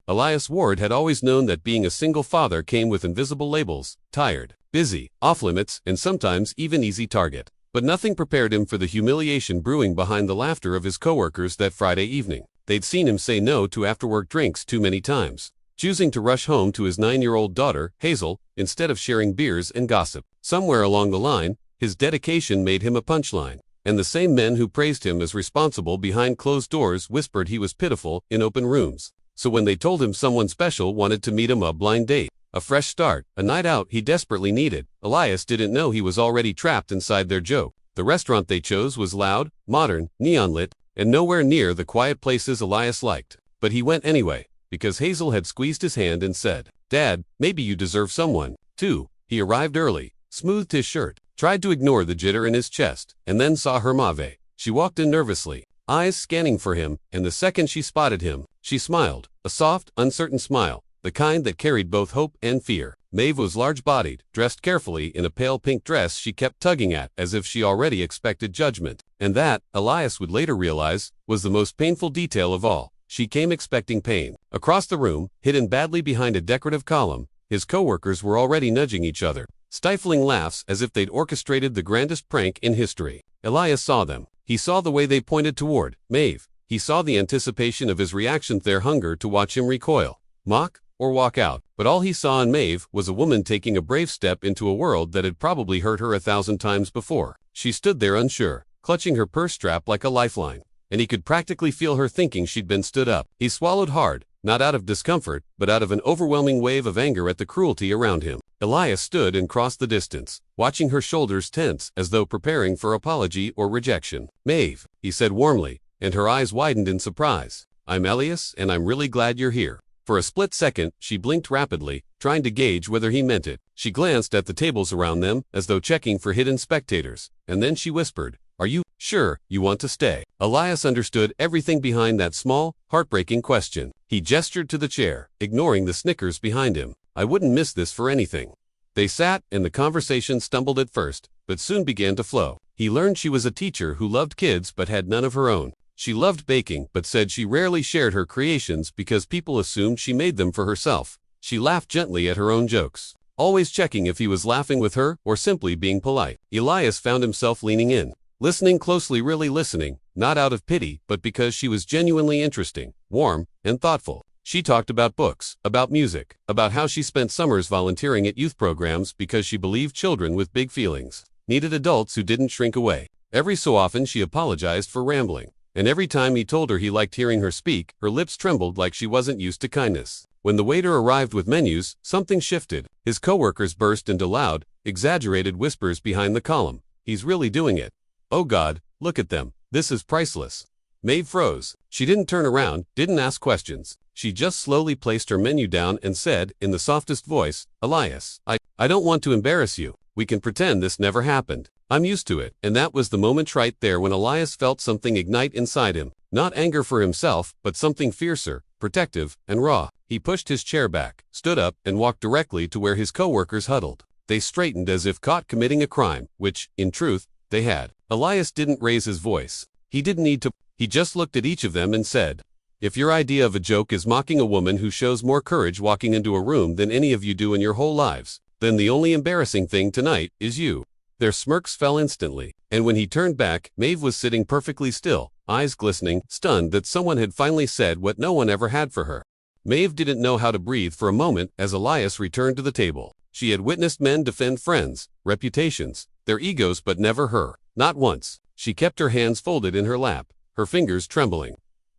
Elias Ward had always known that being a single father came with invisible labels: tired, busy, off-limits, and sometimes even easy target. But nothing prepared him for the humiliation brewing behind the laughter of his coworkers that Friday evening. They'd seen him say no to after-work drinks too many times, choosing to rush home to his 9-year-old daughter, Hazel, instead of sharing beers and gossip. Somewhere along the line, his dedication made him a punchline, and the same men who praised him as responsible behind closed doors whispered he was pitiful in open rooms. So when they told him someone special wanted to meet him, a blind date, a fresh start, a night out he desperately needed, Elias didn't know he was already trapped inside their joke. The restaurant they chose was loud, modern, neon-lit, and nowhere near the quiet places Elias liked. But he went anyway, because Hazel had squeezed his hand and said, "Dad, maybe you deserve someone, too." He arrived early, smoothed his shirt, tried to ignore the jitter in his chest, and then saw her Maeve. She walked in nervously, eyes scanning for him, and the second she spotted him, she smiled, a soft, uncertain smile, the kind that carried both hope and fear. Maeve was large-bodied, dressed carefully in a pale pink dress she kept tugging at as if she already expected judgment. And that, Elias would later realize, was the most painful detail of all. She came expecting pain. Across the room, hidden badly behind a decorative column, his coworkers were already nudging each other, stifling laughs as if they'd orchestrated the grandest prank in history. Elias saw them. He saw the way they pointed toward Maeve. He saw the anticipation of his reaction, their hunger to watch him recoil, mock, or walk out. But all he saw in Maeve was a woman taking a brave step into a world that had probably hurt her 1,000 times before. She stood there unsure, clutching her purse strap like a lifeline, and he could practically feel her thinking she'd been stood up. He swallowed hard, not out of discomfort, but out of an overwhelming wave of anger at the cruelty around him. Elias stood and crossed the distance, watching her shoulders tense as though preparing for apology or rejection. "Maeve," he said warmly, and her eyes widened in surprise. "I'm Elias, and I'm really glad you're here." For a split second, she blinked rapidly, trying to gauge whether he meant it. She glanced at the tables around them, as though checking for hidden spectators, and then she whispered, "Are you sure you want to stay?" Elias understood everything behind that small, heartbreaking question. He gestured to the chair, ignoring the snickers behind him. "I wouldn't miss this for anything." They sat, and the conversation stumbled at first, but soon began to flow. He learned she was a teacher who loved kids but had none of her own. She loved baking, but said she rarely shared her creations because people assumed she made them for herself. She laughed gently at her own jokes, always checking if he was laughing with her or simply being polite. Elias found himself leaning in, listening closely, really listening, not out of pity, but because she was genuinely interesting, warm, and thoughtful. She talked about books, about music, about how she spent summers volunteering at youth programs because she believed children with big feelings needed adults who didn't shrink away. Every so often she apologized for rambling, and every time he told her he liked hearing her speak, her lips trembled like she wasn't used to kindness. When the waiter arrived with menus, something shifted. His coworkers burst into loud, exaggerated whispers behind the column. "He's really doing it. Oh God, look at them. This is priceless." Maeve froze. She didn't turn around, didn't ask questions. She just slowly placed her menu down and said, in the softest voice, "Elias, I don't want to embarrass you. We can pretend this never happened. I'm used to it." And that was the moment right there when Elias felt something ignite inside him. Not anger for himself, but something fiercer, protective, and raw. He pushed his chair back, stood up, and walked directly to where his coworkers huddled. They straightened as if caught committing a crime, which, in truth, they had. Elias didn't raise his voice. He didn't need to. He just looked at each of them and said, "If your idea of a joke is mocking a woman who shows more courage walking into a room than any of you do in your whole lives, then the only embarrassing thing tonight is you." Their smirks fell instantly, and when he turned back, Maeve was sitting perfectly still, eyes glistening, stunned that someone had finally said what no one ever had for her. Maeve didn't know how to breathe for a moment as Elias returned to the table. She had witnessed men defend friends, reputations, their egos, but never her. Not once. She kept her hands folded in her lap, her fingers trembling,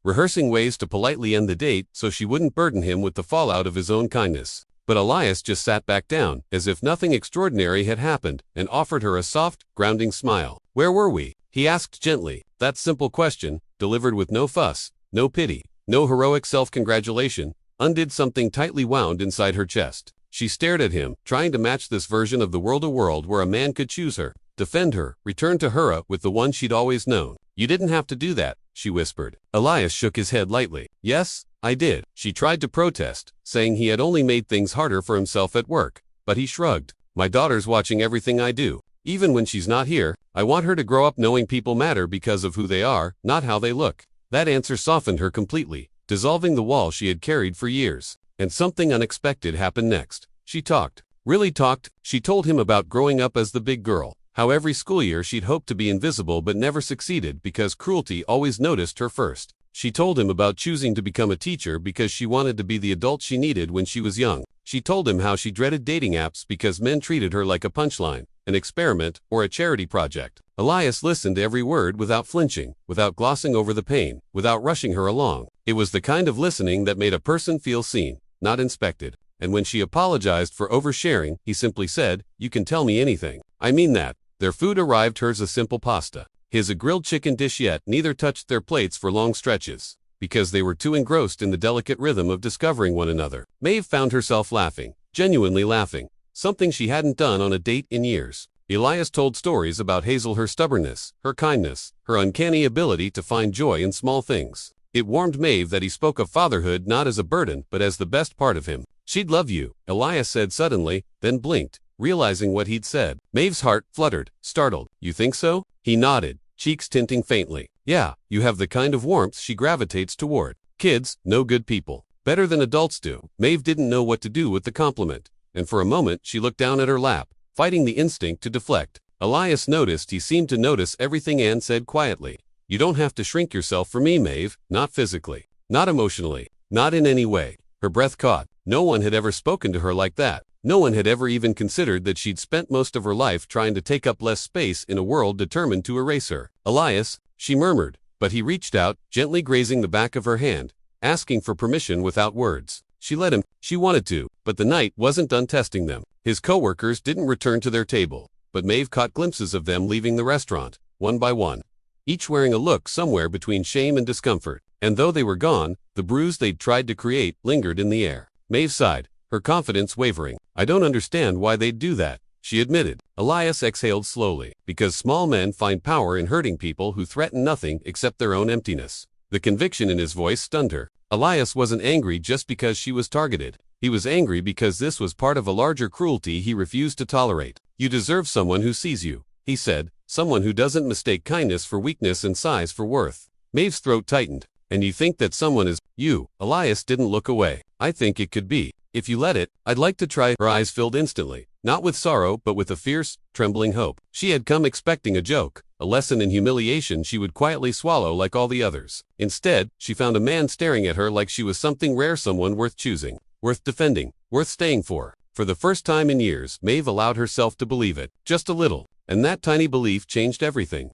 rehearsing ways to politely end the date so she wouldn't burden him with the fallout of his own kindness. But Elias just sat back down, as if nothing extraordinary had happened, and offered her a soft, grounding smile. "Where were we?" he asked gently. That simple question, delivered with no fuss, no pity, no heroic self-congratulation, undid something tightly wound inside her chest. She stared at him, trying to match this version of the world, a world where a man could choose her, defend her, return to her with the one she'd always known. "You didn't have to do that," she whispered. Elias shook his head lightly. "Yes, I did." She tried to protest, saying he had only made things harder for himself at work, but he shrugged. "My daughter's watching everything I do. Even when she's not here, I want her to grow up knowing people matter because of who they are, not how they look." That answer softened her completely. dissolving the wall she had carried for years. And something unexpected happened next. She talked. Really talked. She told him about growing up as the big girl, how every school year she'd hoped to be invisible but never succeeded because cruelty always noticed her first. She told him about choosing to become a teacher because she wanted to be the adult she needed when she was young. She told him how she dreaded dating apps because men treated her like a punchline, an experiment, or a charity project. Elias listened to every word without flinching, without glossing over the pain, without rushing her along. It was the kind of listening that made a person feel seen, not inspected. And when she apologized for oversharing, he simply said, "You can tell me anything. I mean that." Their food arrived, hers a simple pasta, his a grilled chicken dish, yet neither touched their plates for long stretches, because they were too engrossed in the delicate rhythm of discovering one another. Maeve found herself laughing, genuinely laughing, something she hadn't done on a date in years. Elias told stories about Hazel, her stubbornness, her kindness, her uncanny ability to find joy in small things. It warmed Maeve that he spoke of fatherhood not as a burden but as the best part of him. "She'd love you," Elias said suddenly, then blinked, realizing what he'd said. Maeve's heart fluttered, startled. "You think so?" He nodded, cheeks tinting faintly. "Yeah, you have the kind of warmth she gravitates toward. Kids, no good people. Better than adults do." Maeve didn't know what to do with the compliment, and for a moment she looked down at her lap, fighting the instinct to deflect. Elias noticed he seemed to notice everything and said quietly, "You don't have to shrink yourself for me, Maeve, not physically, not emotionally, not in any way." Her breath caught. No one had ever spoken to her like that. No one had ever even considered that she'd spent most of her life trying to take up less space in a world determined to erase her. "Elias," she murmured, but he reached out, gently grazing the back of her hand, asking for permission without words. She let him. She wanted to, but the night wasn't done testing them. His co-workers didn't return to their table, but Maeve caught glimpses of them leaving the restaurant, one by one, each wearing a look somewhere between shame and discomfort. And though they were gone, the bruise they'd tried to create lingered in the air. Maeve sighed, her confidence wavering. "I don't understand why they'd do that," she admitted. Elias exhaled slowly, "Because small men find power in hurting people who threaten nothing except their own emptiness." The conviction in his voice stunned her. Elias wasn't angry just because she was targeted. He was angry because this was part of a larger cruelty he refused to tolerate. "You deserve someone who sees you," he said, "someone who doesn't mistake kindness for weakness and size for worth." Maeve's throat tightened. "And you think that someone is you?" Elias didn't look away. "I think it could be. If you let it, I'd like to try." Her eyes filled instantly, not with sorrow but with a fierce, trembling hope. She had come expecting a joke, a lesson in humiliation she would quietly swallow like all the others. Instead, she found a man staring at her like she was something rare, someone worth choosing, worth defending, worth staying for. For the first time in years, Maeve allowed herself to believe it, just a little, and that tiny belief changed everything.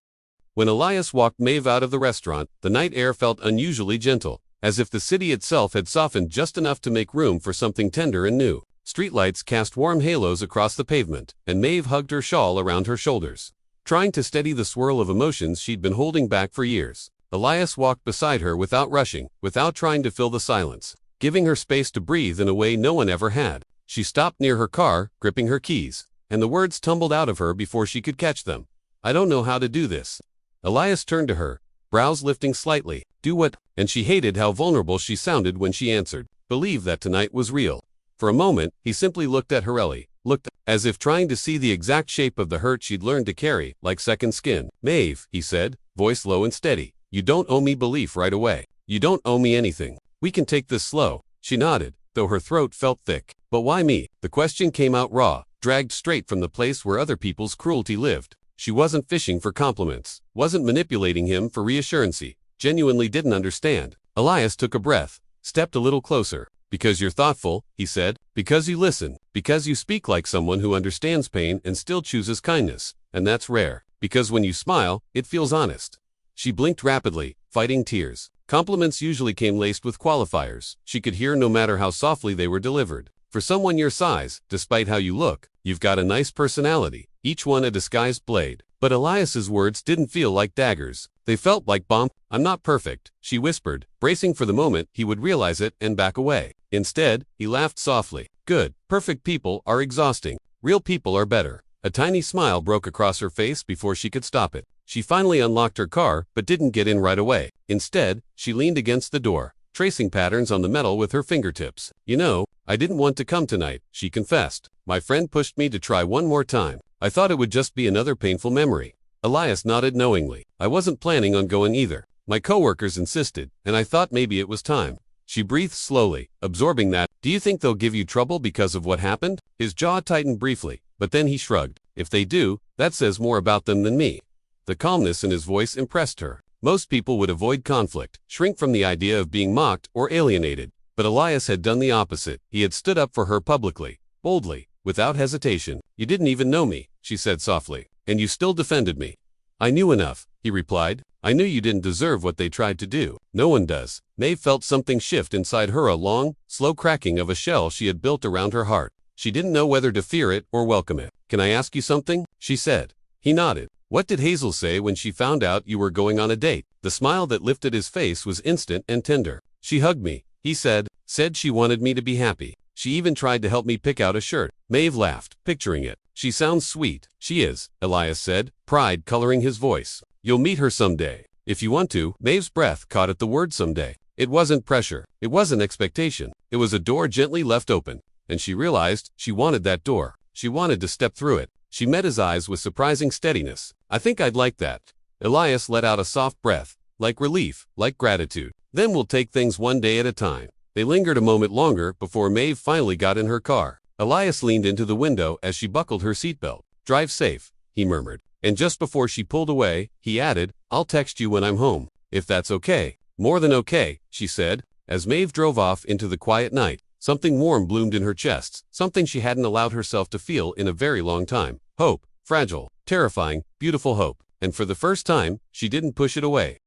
When Elias walked Maeve out of the restaurant, the night air felt unusually gentle, as if the city itself had softened just enough to make room for something tender and new. Streetlights cast warm halos across the pavement, and Maeve hugged her shawl around her shoulders, trying to steady the swirl of emotions she'd been holding back for years. Elias walked beside her without rushing, without trying to fill the silence, giving her space to breathe in a way no one ever had. She stopped near her car, gripping her keys, and the words tumbled out of her before she could catch them. "I don't know how to do this." Elias turned to her, brows lifting slightly. "Do what?" And she hated how vulnerable she sounded when she answered, "Believe that tonight was real." For a moment, he simply looked at Horelli, looked as if trying to see the exact shape of the hurt she'd learned to carry, like second skin. "Maeve," he said, voice low and steady, "you don't owe me belief right away. You don't owe me anything. We can take this slow." She nodded, though her throat felt thick. "But why me?" The question came out raw, dragged straight from the place where other people's cruelty lived. She wasn't fishing for compliments, wasn't manipulating him for reassurance, genuinely didn't understand. Elias took a breath, stepped a little closer. "Because you're thoughtful," he said. "Because you listen. Because you speak like someone who understands pain and still chooses kindness. And that's rare. Because when you smile, it feels honest." She blinked rapidly, fighting tears. Compliments usually came laced with qualifiers she could hear no matter how softly they were delivered. For someone your size, despite how you look, you've got a nice personality, each one a disguised blade. But Elias's words didn't feel like daggers. They felt like bomb. "I'm not perfect," she whispered, bracing for the moment he would realize it and back away. Instead, he laughed softly. "Good. Perfect people are exhausting. Real people are better." A tiny smile broke across her face before she could stop it. She finally unlocked her car, but didn't get in right away. Instead, she leaned against the door, tracing patterns on the metal with her fingertips. "You know, I didn't want to come tonight," she confessed. "My friend pushed me to try one more time. I thought it would just be another painful memory." Elias nodded knowingly. "I wasn't planning on going either." My coworkers insisted, and I thought maybe it was time. She breathed slowly, absorbing that. Do you think they'll give you trouble because of what happened? His jaw tightened briefly, but then he shrugged. If they do, that says more about them than me. The calmness in his voice impressed her. Most people would avoid conflict, shrink from the idea of being mocked or alienated. But Elias had done the opposite. He had stood up for her publicly, boldly, without hesitation. You didn't even know me, she said softly, and you still defended me. I knew enough, he replied. I knew you didn't deserve what they tried to do. No one does. Maeve felt something shift inside her, a long, slow cracking of a shell she had built around her heart. She didn't know whether to fear it or welcome it. Can I ask you something? She said. He nodded. What did Hazel say when she found out you were going on a date? The smile that lifted his face was instant and tender. She hugged me, he said she wanted me to be happy. She even tried to help me pick out a shirt. Maeve laughed, picturing it. She sounds sweet. She is, Elias said, pride coloring his voice. You'll meet her someday. If you want to. Maeve's breath caught at the word someday. It wasn't pressure. It wasn't expectation. It was a door gently left open. And she realized she wanted that door. She wanted to step through it. She met his eyes with surprising steadiness. I think I'd like that. Elias let out a soft breath, like relief, like gratitude. Then we'll take things one day at a time. They lingered a moment longer before Maeve finally got in her car. Elias leaned into the window as she buckled her seatbelt. Drive safe, he murmured. And just before she pulled away, he added, I'll text you when I'm home, if that's okay. More than okay, she said. As Maeve drove off into the quiet night, something warm bloomed in her chest, something she hadn't allowed herself to feel in a very long time. Hope, fragile, terrifying, beautiful hope. And for the first time, she didn't push it away.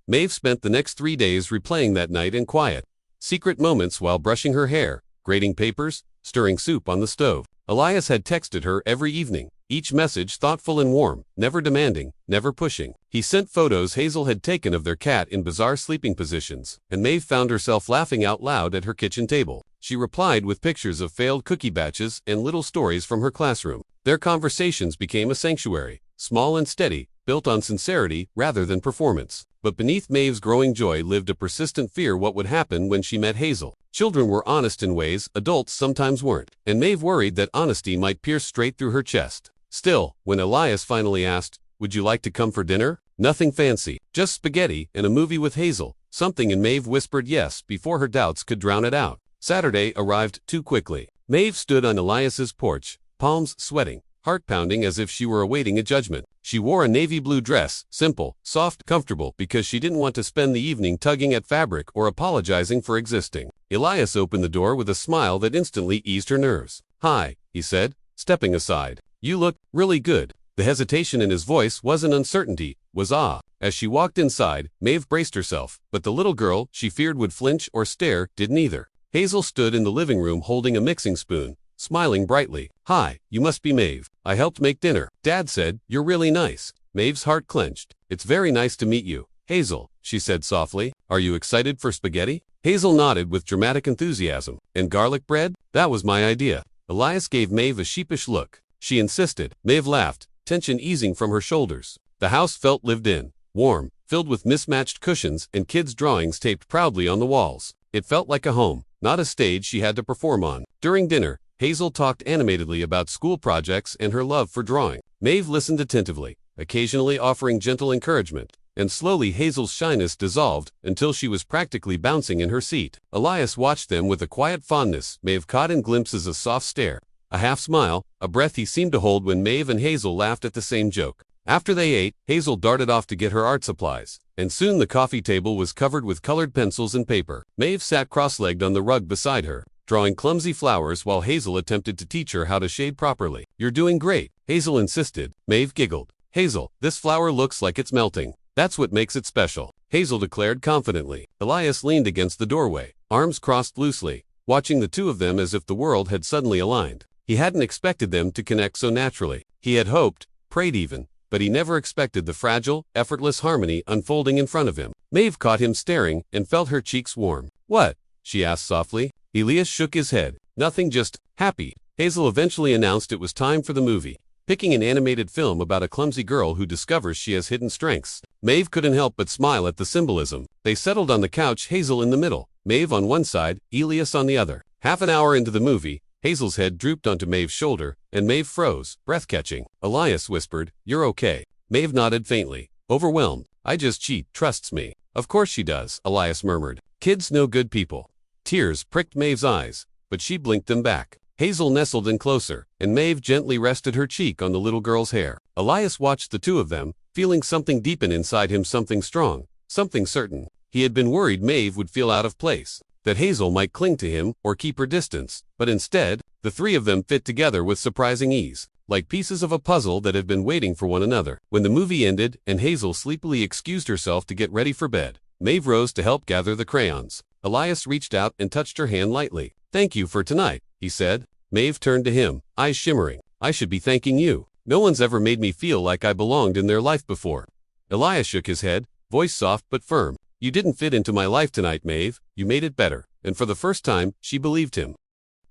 Maeve spent the next 3 days replaying that night in quiet, secret moments while brushing her hair, grading papers, stirring soup on the stove. Elias had texted her every evening, each message thoughtful and warm, never demanding, never pushing. He sent photos Hazel had taken of their cat in bizarre sleeping positions, and Maeve found herself laughing out loud at her kitchen table. She replied with pictures of failed cookie batches and little stories from her classroom. Their conversations became a sanctuary, small and steady, built on sincerity rather than performance. But beneath Maeve's growing joy lived a persistent fear what would happen when she met Hazel. Children were honest in ways adults sometimes weren't, and Maeve worried that honesty might pierce straight through her chest. Still, when Elias finally asked, would you like to come for dinner? Nothing fancy, just spaghetti and a movie with Hazel. Something in Maeve whispered yes before her doubts could drown it out. Saturday arrived too quickly. Maeve stood on Elias's porch, palms sweating, heart pounding as if she were awaiting a judgment. She wore a navy blue dress, simple, soft, comfortable, because she didn't want to spend the evening tugging at fabric or apologizing for existing. Elias opened the door with a smile that instantly eased her nerves. Hi, he said, stepping aside. You look really good. The hesitation in his voice wasn't uncertainty, was awe. As she walked inside, Maeve braced herself, but the little girl she feared would flinch or stare didn't either. Hazel stood in the living room holding a mixing spoon, smiling brightly. Hi, you must be Maeve. I helped make dinner. Dad said, you're really nice. Maeve's heart clenched. It's very nice to meet you, Hazel, she said softly. Are you excited for spaghetti? Hazel nodded with dramatic enthusiasm. And garlic bread? That was my idea. Elias gave Maeve a sheepish look. She insisted. Maeve laughed, tension easing from her shoulders. The house felt lived in, warm, filled with mismatched cushions and kids' drawings taped proudly on the walls. It felt like a home, not a stage she had to perform on. During dinner, Hazel talked animatedly about school projects and her love for drawing. Maeve listened attentively, occasionally offering gentle encouragement, and slowly Hazel's shyness dissolved until she was practically bouncing in her seat. Elias watched them with a quiet fondness. Maeve caught in glimpses a soft stare, a half smile, a breath he seemed to hold when Maeve and Hazel laughed at the same joke. After they ate, Hazel darted off to get her art supplies, and soon the coffee table was covered with colored pencils and paper. Maeve sat cross-legged on the rug beside her, drawing clumsy flowers while Hazel attempted to teach her how to shade properly. You're doing great, Hazel insisted. Maeve giggled. Hazel, this flower looks like it's melting. That's what makes it special, Hazel declared confidently. Elias leaned against the doorway, arms crossed loosely, watching the two of them as if the world had suddenly aligned. He hadn't expected them to connect so naturally. He had hoped, prayed even, but he never expected the fragile, effortless harmony unfolding in front of him. Maeve caught him staring and felt her cheeks warm. What? She asked softly. Elias shook his head. Nothing, just happy. Hazel eventually announced it was time for the movie, picking an animated film about a clumsy girl who discovers she has hidden strengths. Maeve couldn't help but smile at the symbolism. They settled on the couch, Hazel in the middle, Maeve on one side, Elias on the other. Half an hour into the movie, Hazel's head drooped onto Maeve's shoulder, and Maeve froze, breath-catching. Elias whispered, you're okay. Maeve nodded faintly. Overwhelmed. I just cheat, trusts me. Of course she does, Elias murmured. Kids know good people. Tears pricked Maeve's eyes, but she blinked them back. Hazel nestled in closer, and Maeve gently rested her cheek on the little girl's hair. Elias watched the two of them, feeling something deepen inside him, something strong, something certain. He had been worried Maeve would feel out of place, that Hazel might cling to him or keep her distance, but instead, the three of them fit together with surprising ease, like pieces of a puzzle that had been waiting for one another. When the movie ended and Hazel sleepily excused herself to get ready for bed, Maeve rose to help gather the crayons. Elias reached out and touched her hand lightly. Thank you for tonight, he said. Maeve turned to him, eyes shimmering. I should be thanking you. No one's ever made me feel like I belonged in their life before. Elias shook his head, voice soft but firm. You didn't fit into my life tonight, Maeve. You made it better. And for the first time, she believed him.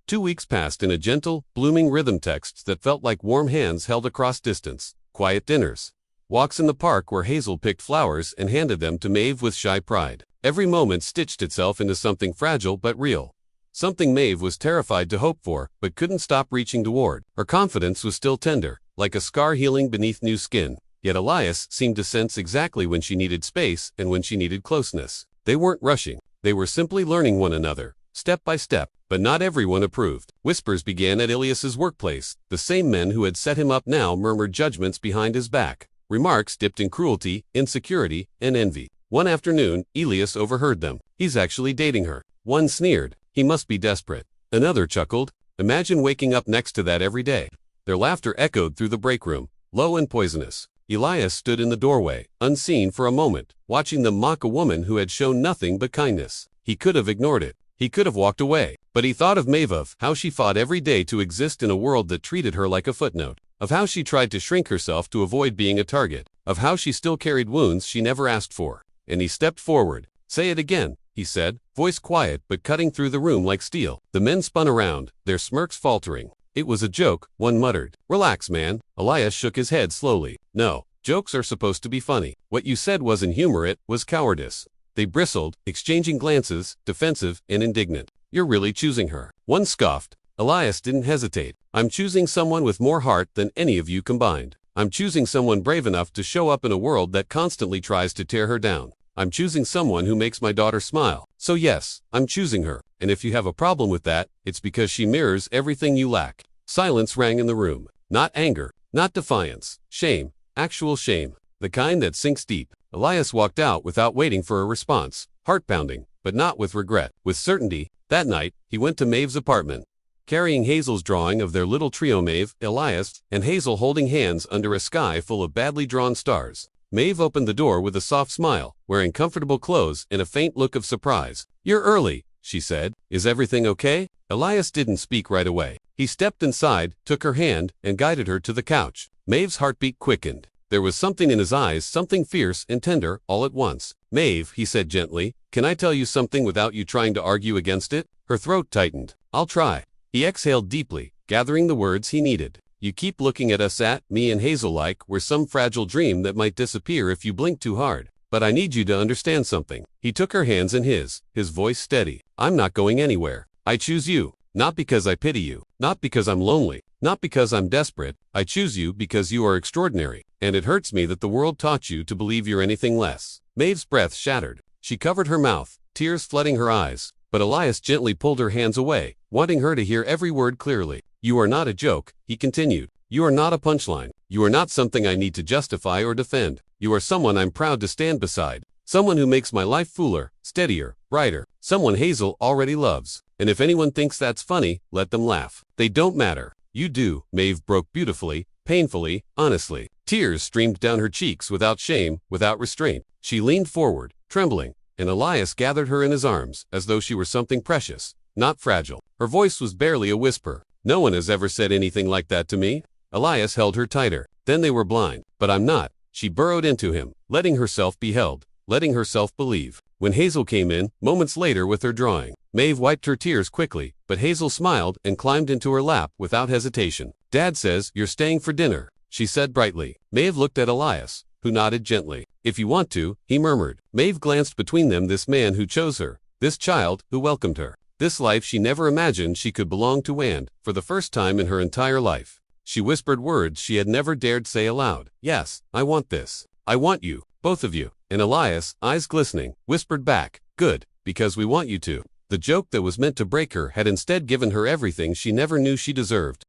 2 weeks passed in a gentle, blooming rhythm text that felt like warm hands held across distance. Quiet dinners. Walks in the park where Hazel picked flowers and handed them to Maeve with shy pride. Every moment stitched itself into something fragile but real. Something Maeve was terrified to hope for, but couldn't stop reaching toward. Her confidence was still tender, like a scar healing beneath new skin. Yet Elias seemed to sense exactly when she needed space and when she needed closeness. They weren't rushing. They were simply learning one another, step by step. But not everyone approved. Whispers began at Elias's workplace. The same men who had set him up now murmured judgments behind his back. Remarks dipped in cruelty, insecurity, and envy. One afternoon, Elias overheard them. He's actually dating her. One sneered. He must be desperate. Another chuckled. Imagine waking up next to that every day. Their laughter echoed through the break room, low and poisonous. Elias stood in the doorway, unseen for a moment, watching them mock a woman who had shown nothing but kindness. He could have ignored it. He could have walked away. But he thought of Maeve, of how she fought every day to exist in a world that treated her like a footnote, of how she tried to shrink herself to avoid being a target, of how she still carried wounds she never asked for. And he stepped forward. Say it again, he said, voice quiet but cutting through the room like steel. The men spun around, their smirks faltering. It was a joke, one muttered. Relax, man. Elias shook his head slowly. No, jokes are supposed to be funny. What you said wasn't humor, it was cowardice. They bristled, exchanging glances, defensive and indignant. You're really choosing her. One scoffed. Elias didn't hesitate. I'm choosing someone with more heart than any of you combined. I'm choosing someone brave enough to show up in a world that constantly tries to tear her down. I'm choosing someone who makes my daughter smile. So yes, I'm choosing her. And if you have a problem with that, it's because she mirrors everything you lack. Silence rang in the room. Not anger, not defiance. Shame. Actual shame. The kind that sinks deep. Elias walked out without waiting for a response. Heart pounding, but not with regret. With certainty. That night, he went to Maeve's apartment. Carrying Hazel's drawing of their little trio, Maeve, Elias, and Hazel holding hands under a sky full of badly drawn stars. Maeve opened the door with a soft smile, wearing comfortable clothes and a faint look of surprise. You're early, she said. Is everything okay? Elias didn't speak right away. He stepped inside, took her hand, and guided her to the couch. Maeve's heartbeat quickened. There was something in his eyes, something fierce and tender, all at once. Maeve, he said gently, can I tell you something without you trying to argue against it? Her throat tightened. I'll try. He exhaled deeply, gathering the words he needed. You keep looking at us, at me and Hazel, like we're some fragile dream that might disappear if you blink too hard. But I need you to understand something. He took her hands in his voice steady. I'm not going anywhere. I choose you. Not because I pity you. Not because I'm lonely. Not because I'm desperate. I choose you because you are extraordinary. And it hurts me that the world taught you to believe you're anything less. Maeve's breath shattered. She covered her mouth, tears flooding her eyes. But Elias gently pulled her hands away, wanting her to hear every word clearly. You are not a joke, he continued. You are not a punchline. You are not something I need to justify or defend. You are someone I'm proud to stand beside. Someone who makes my life fuller, steadier, brighter. Someone Hazel already loves. And if anyone thinks that's funny, let them laugh. They don't matter. You do. Maeve broke beautifully, painfully, honestly. Tears streamed down her cheeks without shame, without restraint. She leaned forward, trembling, and Elias gathered her in his arms, as though she were something precious, not fragile. Her voice was barely a whisper. No one has ever said anything like that to me. Elias held her tighter. Then they were blind. But I'm not. She burrowed into him, letting herself be held, letting herself believe. When Hazel came in, moments later with her drawing, Maeve wiped her tears quickly, but Hazel smiled and climbed into her lap without hesitation. Dad says you're staying for dinner, she said brightly. Maeve looked at Elias, who nodded gently. If you want to, he murmured. Maeve glanced between them. This man who chose her, this child who welcomed her, this life she never imagined she could belong to, and, for the first time in her entire life, she whispered words she had never dared say aloud. Yes, I want this. I want you, both of you. And Elias, eyes glistening, whispered back, "Good, because we want you to." The joke that was meant to break her had instead given her everything she never knew she deserved.